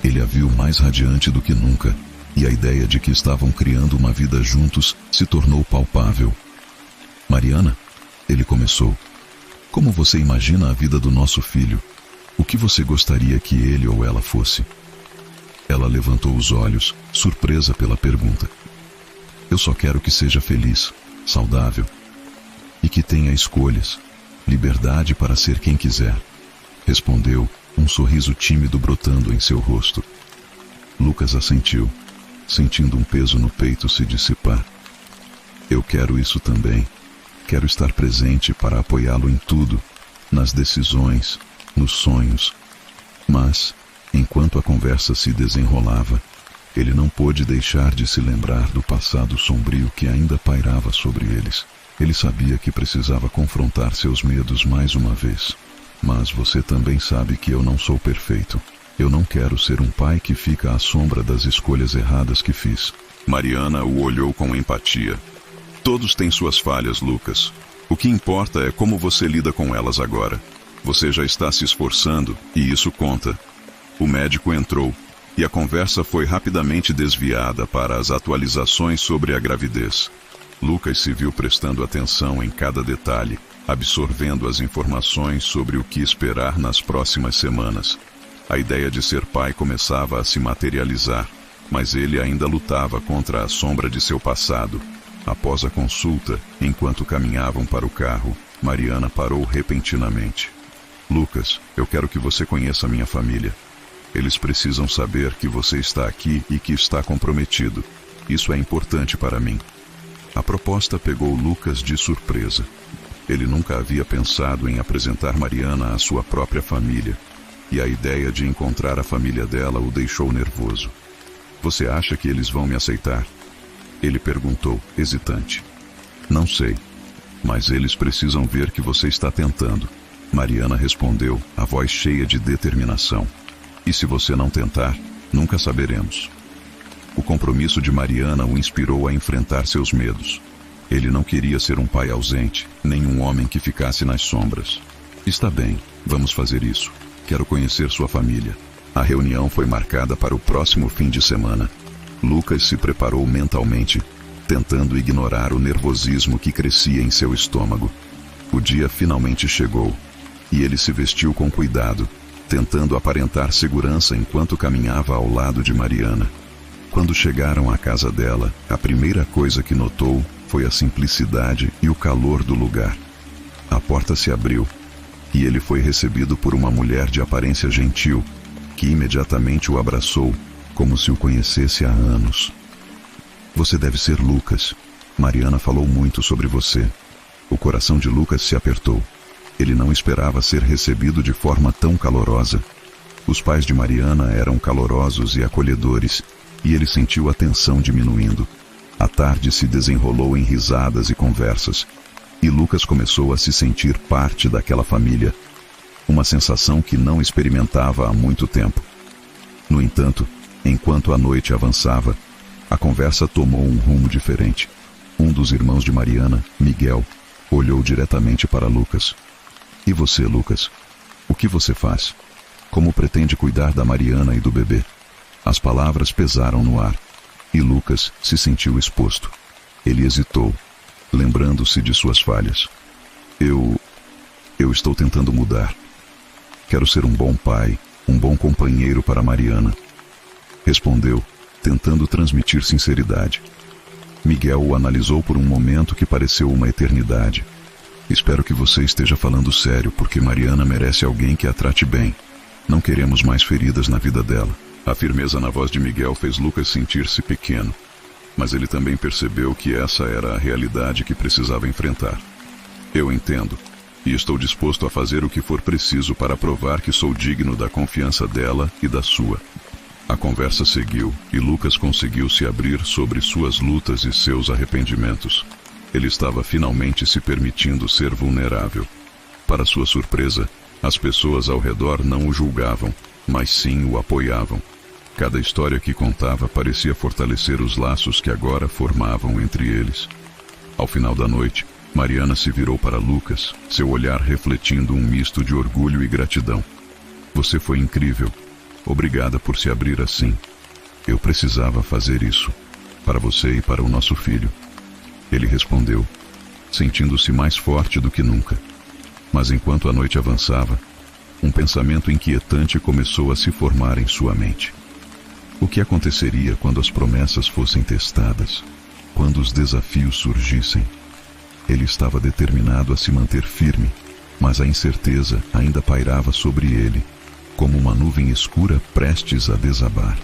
Ele a viu mais radiante do que nunca, e a ideia de que estavam criando uma vida juntos se tornou palpável. Mariana, ele começou. Como você imagina a vida do nosso filho? O que você gostaria que ele ou ela fosse? Ela levantou os olhos, surpresa pela pergunta. Eu só quero que seja feliz, saudável e que tenha escolhas, liberdade para ser quem quiser, respondeu, um sorriso tímido brotando em seu rosto. Lucas assentiu, sentindo um peso no peito se dissipar. Eu quero isso também. Quero estar presente para apoiá-lo em tudo, nas decisões, nos sonhos. Mas, enquanto a conversa se desenrolava, ele não pôde deixar de se lembrar do passado sombrio que ainda pairava sobre eles. Ele sabia que precisava confrontar seus medos mais uma vez. Mas você também sabe que eu não sou perfeito. Eu não quero ser um pai que fica à sombra das escolhas erradas que fiz. Mariana o olhou com empatia. Todos têm suas falhas, Lucas. O que importa é como você lida com elas agora. Você já está se esforçando e isso conta. O médico entrou e a conversa foi rapidamente desviada para as atualizações sobre a gravidez. Lucas se viu prestando atenção em cada detalhe, absorvendo as informações sobre o que esperar nas próximas semanas. A ideia de ser pai começava a se materializar, mas ele ainda lutava contra a sombra de seu passado. Após a consulta, enquanto caminhavam para o carro, Mariana parou repentinamente. Lucas, eu quero que você conheça minha família. Eles precisam saber que você está aqui e que está comprometido. Isso é importante para mim. A proposta pegou Lucas de surpresa. Ele nunca havia pensado em apresentar Mariana à sua própria família, e a ideia de encontrar a família dela o deixou nervoso. Você acha que eles vão me aceitar? Ele perguntou, hesitante. Não sei, mas eles precisam ver que você está tentando. Mariana respondeu, a voz cheia de determinação. E se você não tentar, nunca saberemos. O compromisso de Mariana o inspirou a enfrentar seus medos. Ele não queria ser um pai ausente, nem um homem que ficasse nas sombras. Está bem, vamos fazer isso. Quero conhecer sua família. A reunião foi marcada para o próximo fim de semana. Lucas se preparou mentalmente, tentando ignorar o nervosismo que crescia em seu estômago. O dia finalmente chegou, e ele se vestiu com cuidado, tentando aparentar segurança enquanto caminhava ao lado de Mariana. Quando chegaram à casa dela, a primeira coisa que notou foi a simplicidade e o calor do lugar. A porta se abriu, e ele foi recebido por uma mulher de aparência gentil, que imediatamente o abraçou, como se o conhecesse há anos. Você deve ser Lucas. Mariana falou muito sobre você. O coração de Lucas se apertou. Ele não esperava ser recebido de forma tão calorosa. Os pais de Mariana eram calorosos e acolhedores, e ele sentiu a tensão diminuindo. A tarde se desenrolou em risadas e conversas, e Lucas começou a se sentir parte daquela família, uma sensação que não experimentava há muito tempo. No entanto, enquanto a noite avançava, a conversa tomou um rumo diferente. Um dos irmãos de Mariana, Miguel, olhou diretamente para Lucas. E você, Lucas? O que você faz? Como pretende cuidar da Mariana e do bebê? As palavras pesaram no ar, e Lucas se sentiu exposto. Ele hesitou, lembrando-se de suas falhas. Eu estou tentando mudar. Quero ser um bom pai, um bom companheiro para Mariana. Respondeu, tentando transmitir sinceridade. Miguel o analisou por um momento que pareceu uma eternidade. Espero que você esteja falando sério, porque Mariana merece alguém que a trate bem. Não queremos mais feridas na vida dela. A firmeza na voz de Miguel fez Lucas sentir-se pequeno, mas ele também percebeu que essa era a realidade que precisava enfrentar. Eu entendo, e estou disposto a fazer o que for preciso para provar que sou digno da confiança dela e da sua. A conversa seguiu, e Lucas conseguiu se abrir sobre suas lutas e seus arrependimentos. Ele estava finalmente se permitindo ser vulnerável. Para sua surpresa, as pessoas ao redor não o julgavam, mas sim o apoiavam. Cada história que contava parecia fortalecer os laços que agora formavam entre eles. Ao final da noite, Mariana se virou para Lucas, seu olhar refletindo um misto de orgulho e gratidão. Você foi incrível. Obrigada por se abrir assim. Eu precisava fazer isso, para você e para o nosso filho. Ele respondeu, sentindo-se mais forte do que nunca. Mas enquanto a noite avançava, Um pensamento inquietante começou a se formar em sua mente. O que aconteceria quando as promessas fossem testadas? Quando os desafios surgissem? Ele estava determinado a se manter firme, mas a incerteza ainda pairava sobre ele, como uma nuvem escura prestes a desabar.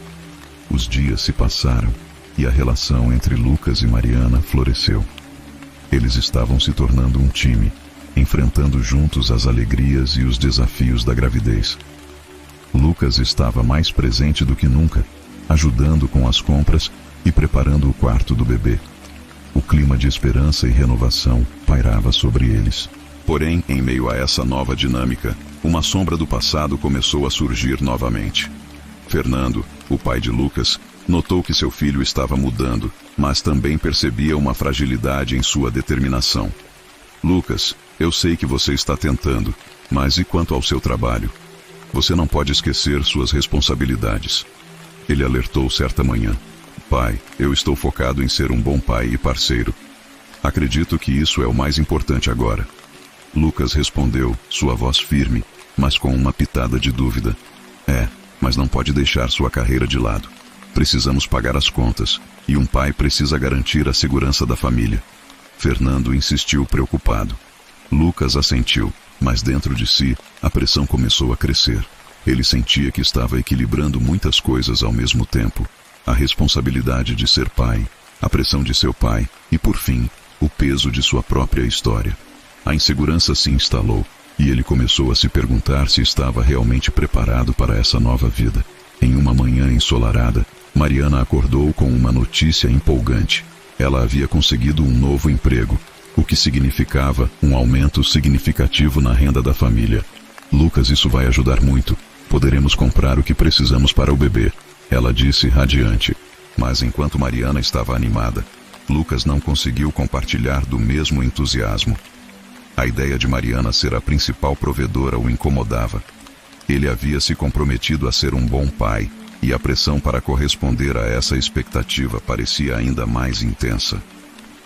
Os dias se passaram e a relação entre Lucas e Mariana floresceu. Eles estavam se tornando um time, enfrentando juntos as alegrias e os desafios da gravidez. Lucas estava mais presente do que nunca, ajudando com as compras e preparando o quarto do bebê. O clima de esperança e renovação pairava sobre eles. Porém, em meio a essa nova dinâmica, uma sombra do passado começou a surgir novamente. Fernando, o pai de Lucas, notou que seu filho estava mudando, mas também percebia uma fragilidade em sua determinação. Lucas, eu sei que você está tentando, mas e quanto ao seu trabalho? Você não pode esquecer suas responsabilidades. Ele alertou certa manhã. Pai, eu estou focado em ser um bom pai e parceiro. Acredito que isso é o mais importante agora. Lucas respondeu, sua voz firme, mas com uma pitada de dúvida. Mas não pode deixar sua carreira de lado. Precisamos pagar as contas, e um pai precisa garantir a segurança da família. Fernando insistiu preocupado. Lucas assentiu, mas dentro de si, a pressão começou a crescer. Ele sentia que estava equilibrando muitas coisas ao mesmo tempo. A responsabilidade de ser pai, a pressão de seu pai e, por fim, o peso de sua própria história. A insegurança se instalou, e ele começou a se perguntar se estava realmente preparado para essa nova vida. Em uma manhã ensolarada, Mariana acordou com uma notícia empolgante. Ela havia conseguido um novo emprego, o que significava um aumento significativo na renda da família. Lucas, isso vai ajudar muito. Poderemos comprar o que precisamos para o bebê, ela disse radiante. Mas enquanto Mariana estava animada, Lucas não conseguiu compartilhar do mesmo entusiasmo. A ideia de Mariana ser a principal provedora o incomodava. Ele havia se comprometido a ser um bom pai, e a pressão para corresponder a essa expectativa parecia ainda mais intensa.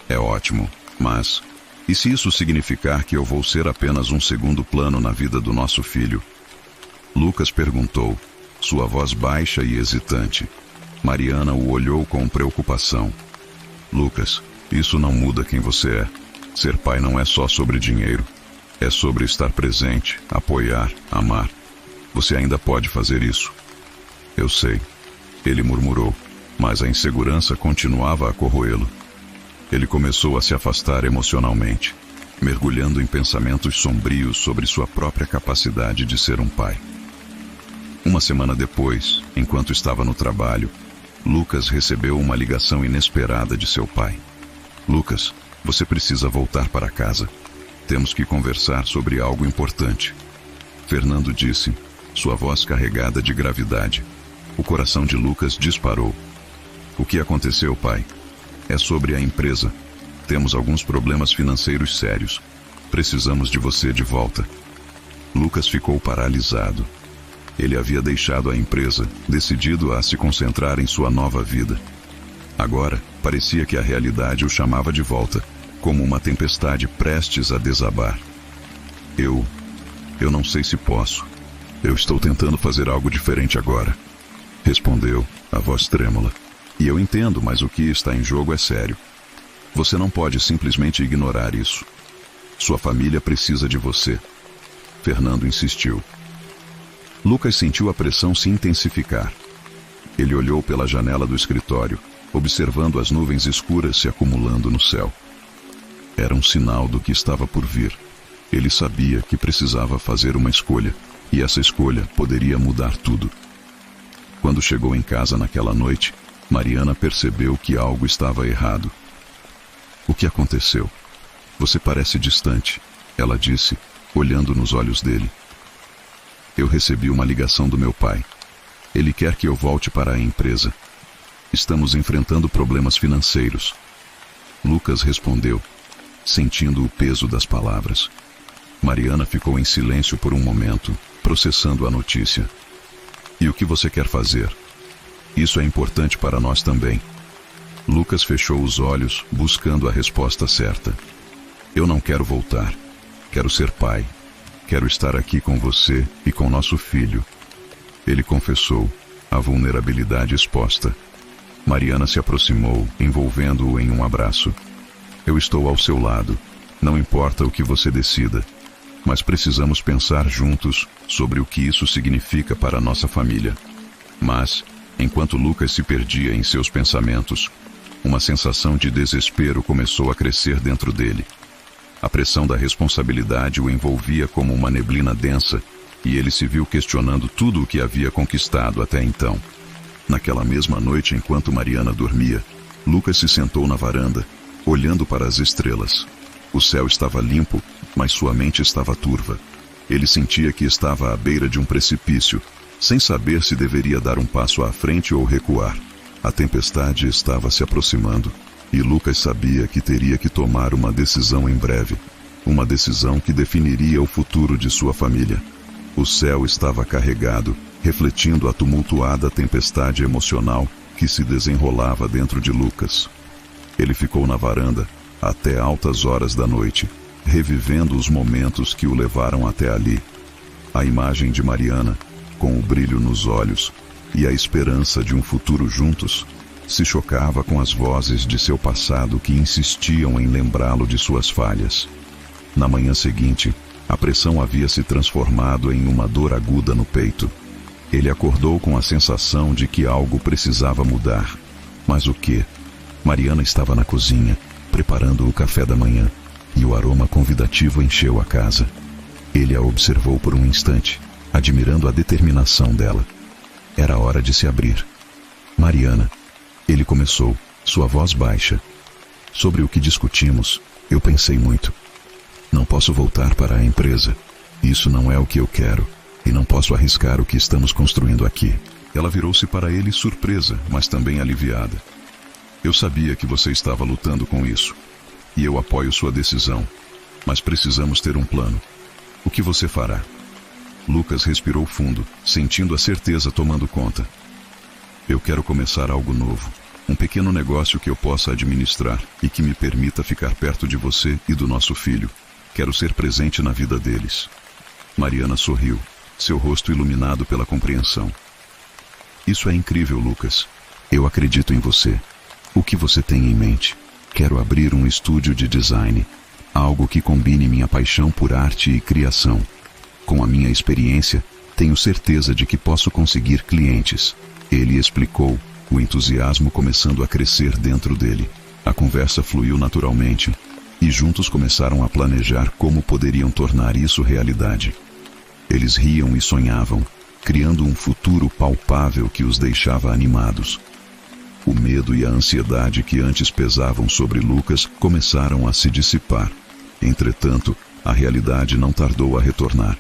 É ótimo, mas... e se isso significar que eu vou ser apenas um segundo plano na vida do nosso filho? Lucas perguntou, sua voz baixa e hesitante. Mariana o olhou com preocupação. Lucas, isso não muda quem você é. Ser pai não é só sobre dinheiro. É sobre estar presente, apoiar, amar. Você ainda pode fazer isso. Eu sei. Ele murmurou, mas a insegurança continuava a corroê-lo. Ele começou a se afastar emocionalmente, mergulhando em pensamentos sombrios sobre sua própria capacidade de ser um pai. Uma semana depois, enquanto estava no trabalho, Lucas recebeu uma ligação inesperada de seu pai. Lucas, você precisa voltar para casa. Temos que conversar sobre algo importante. Fernando disse, sua voz carregada de gravidade. O coração de Lucas disparou. O que aconteceu, pai? É sobre a empresa. Temos alguns problemas financeiros sérios. Precisamos de você de volta. Lucas ficou paralisado. Ele havia deixado a empresa, decidido a se concentrar em sua nova vida. Agora, parecia que a realidade o chamava de volta, como uma tempestade prestes a desabar. Eu não sei se posso. Eu estou tentando fazer algo diferente agora. Respondeu, a voz trêmula. E eu entendo, mas o que está em jogo é sério. Você não pode simplesmente ignorar isso. Sua família precisa de você. Fernando insistiu. Lucas sentiu a pressão se intensificar. Ele olhou pela janela do escritório, observando as nuvens escuras se acumulando no céu. Era um sinal do que estava por vir. Ele sabia que precisava fazer uma escolha, e essa escolha poderia mudar tudo. Quando chegou em casa naquela noite, Mariana percebeu que algo estava errado. O que aconteceu? Você parece distante, ela disse, olhando nos olhos dele. Eu recebi uma ligação do meu pai. Ele quer que eu volte para a empresa. Estamos enfrentando problemas financeiros. Lucas respondeu, sentindo o peso das palavras. Mariana ficou em silêncio por um momento, processando a notícia. E o que você quer fazer? Isso é importante para nós também. Lucas fechou os olhos, buscando a resposta certa. Eu não quero voltar. Quero ser pai. Quero estar aqui com você e com nosso filho. Ele confessou, a vulnerabilidade exposta. Mariana se aproximou, envolvendo-o em um abraço. Eu estou ao seu lado. Não importa o que você decida. Mas precisamos pensar juntos sobre o que isso significa para nossa família. Mas, enquanto Lucas se perdia em seus pensamentos, uma sensação de desespero começou a crescer dentro dele. A pressão da responsabilidade o envolvia como uma neblina densa, e ele se viu questionando tudo o que havia conquistado até então. Naquela mesma noite, enquanto Mariana dormia, Lucas se sentou na varanda, olhando para as estrelas. O céu estava limpo, mas sua mente estava turva. Ele sentia que estava à beira de um precipício, sem saber se deveria dar um passo à frente ou recuar. A tempestade estava se aproximando, e Lucas sabia que teria que tomar uma decisão em breve. Uma decisão que definiria o futuro de sua família. O céu estava carregado, refletindo a tumultuada tempestade emocional que se desenrolava dentro de Lucas. Ele ficou na varanda até altas horas da noite, revivendo os momentos que o levaram até ali. A imagem de Mariana, com o brilho nos olhos e a esperança de um futuro juntos, se chocava com as vozes de seu passado que insistiam em lembrá-lo de suas falhas. Na manhã seguinte, a pressão havia se transformado em uma dor aguda no peito. Ele acordou com a sensação de que algo precisava mudar. Mas o quê? Mariana estava na cozinha, preparando o café da manhã, e o aroma convidativo encheu a casa. Ele a observou por um instante, admirando a determinação dela. Era hora de se abrir. Mariana, ele começou, sua voz baixa. Sobre o que discutimos, eu pensei muito. Não posso voltar para a empresa. Isso não é o que eu quero, e não posso arriscar o que estamos construindo aqui. Ela virou-se para ele surpresa, mas também aliviada. Eu sabia que você estava lutando com isso, e eu apoio sua decisão, mas precisamos ter um plano. O que você fará? Lucas respirou fundo, sentindo a certeza tomando conta. Eu quero começar algo novo, um pequeno negócio que eu possa administrar e que me permita ficar perto de você e do nosso filho. Quero ser presente na vida deles. Mariana sorriu, seu rosto iluminado pela compreensão. Isso é incrível, Lucas. Eu acredito em você. O que você tem em mente? Quero abrir um estúdio de design, algo que combine minha paixão por arte e criação. Com a minha experiência, tenho certeza de que posso conseguir clientes. Ele explicou, o entusiasmo começando a crescer dentro dele. A conversa fluiu naturalmente, e juntos começaram a planejar como poderiam tornar isso realidade. Eles riam e sonhavam, criando um futuro palpável que os deixava animados. O medo e a ansiedade que antes pesavam sobre Lucas começaram a se dissipar. Entretanto, a realidade não tardou a retornar.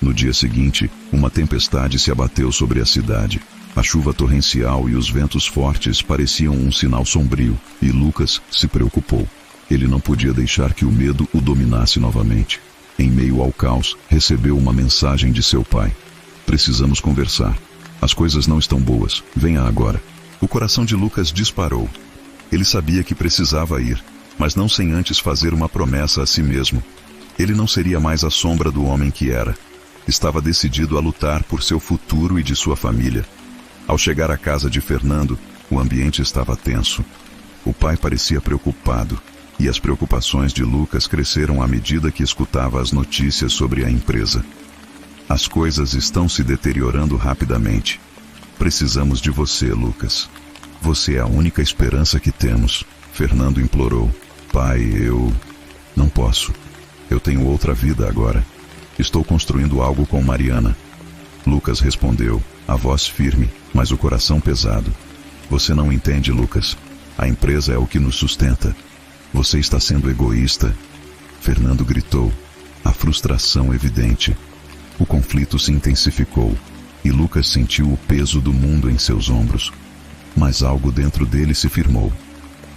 No dia seguinte, uma tempestade se abateu sobre a cidade. A chuva torrencial e os ventos fortes pareciam um sinal sombrio, e Lucas se preocupou. Ele não podia deixar que o medo o dominasse novamente. Em meio ao caos, recebeu uma mensagem de seu pai. Precisamos conversar. As coisas não estão boas. Venha agora. O coração de Lucas disparou. Ele sabia que precisava ir, mas não sem antes fazer uma promessa a si mesmo. Ele não seria mais a sombra do homem que era. Estava decidido a lutar por seu futuro e de sua família. Ao chegar à casa de Fernando, o ambiente estava tenso. O pai parecia preocupado, e as preocupações de Lucas cresceram à medida que escutava as notícias sobre a empresa. As coisas estão se deteriorando rapidamente. Precisamos de você, Lucas. Você é a única esperança que temos, Fernando implorou. Pai, eu... não posso. Eu tenho outra vida agora. Estou construindo algo com Mariana. Lucas respondeu, a voz firme, mas o coração pesado. Você não entende, Lucas. A empresa é o que nos sustenta. Você está sendo egoísta. Fernando gritou, a frustração evidente. O conflito se intensificou, e Lucas sentiu o peso do mundo em seus ombros. Mas algo dentro dele se firmou.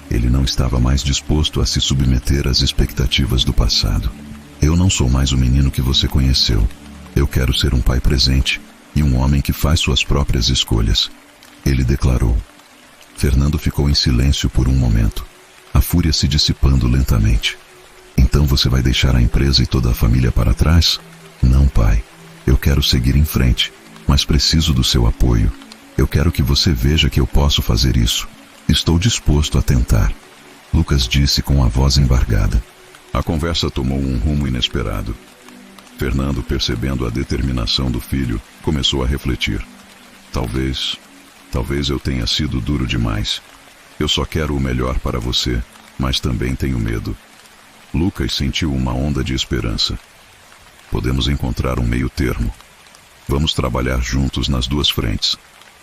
Ele não estava mais disposto a se submeter às expectativas do passado. Eu não sou mais o menino que você conheceu. Eu quero ser um pai presente e um homem que faz suas próprias escolhas. Ele declarou. Fernando ficou em silêncio por um momento, a fúria se dissipando lentamente. Então você vai deixar a empresa e toda a família para trás? Não, pai. Eu quero seguir em frente, mas preciso do seu apoio. Eu quero que você veja que eu posso fazer isso. Estou disposto a tentar. Lucas disse com a voz embargada. A conversa tomou um rumo inesperado. Fernando, percebendo a determinação do filho, começou a refletir. Talvez eu tenha sido duro demais. Eu só quero o melhor para você, mas também tenho medo. Lucas sentiu uma onda de esperança. Podemos encontrar um meio termo. Vamos trabalhar juntos nas duas frentes.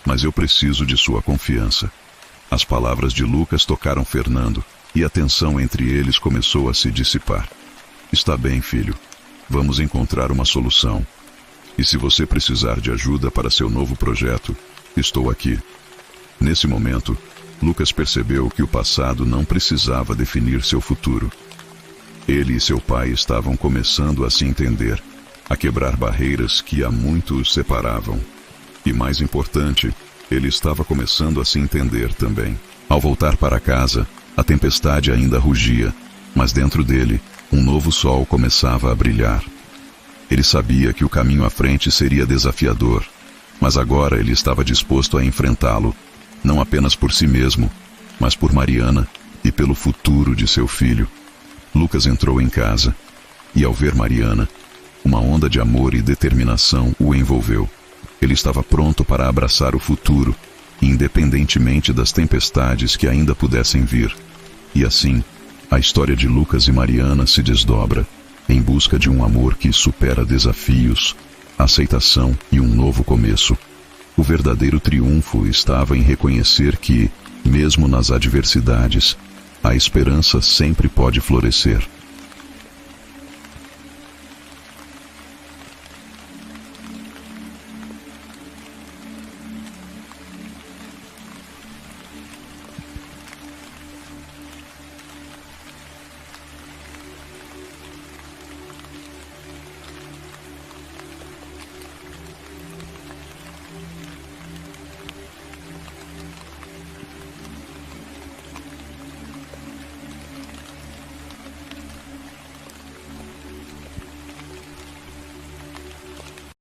Mas eu preciso de sua confiança. As palavras de Lucas tocaram Fernando, e a tensão entre eles começou a se dissipar. Está bem, filho. Vamos encontrar uma solução. E se você precisar de ajuda para seu novo projeto, estou aqui. Nesse momento, Lucas percebeu que o passado não precisava definir seu futuro. Ele e seu pai estavam começando a se entender, a quebrar barreiras que há muito os separavam. E mais importante, ele estava começando a se entender também. Ao voltar para casa, a tempestade ainda rugia, mas dentro dele, um novo sol começava a brilhar. Ele sabia que o caminho à frente seria desafiador, mas agora ele estava disposto a enfrentá-lo, não apenas por si mesmo, mas por Mariana e pelo futuro de seu filho. Lucas entrou em casa, e ao ver Mariana, uma onda de amor e determinação o envolveu. Ele estava pronto para abraçar o futuro, independentemente das tempestades que ainda pudessem vir. E assim, a história de Lucas e Mariana se desdobra, em busca de um amor que supera desafios, aceitação e um novo começo. O verdadeiro triunfo estava em reconhecer que, mesmo nas adversidades, a esperança sempre pode florescer.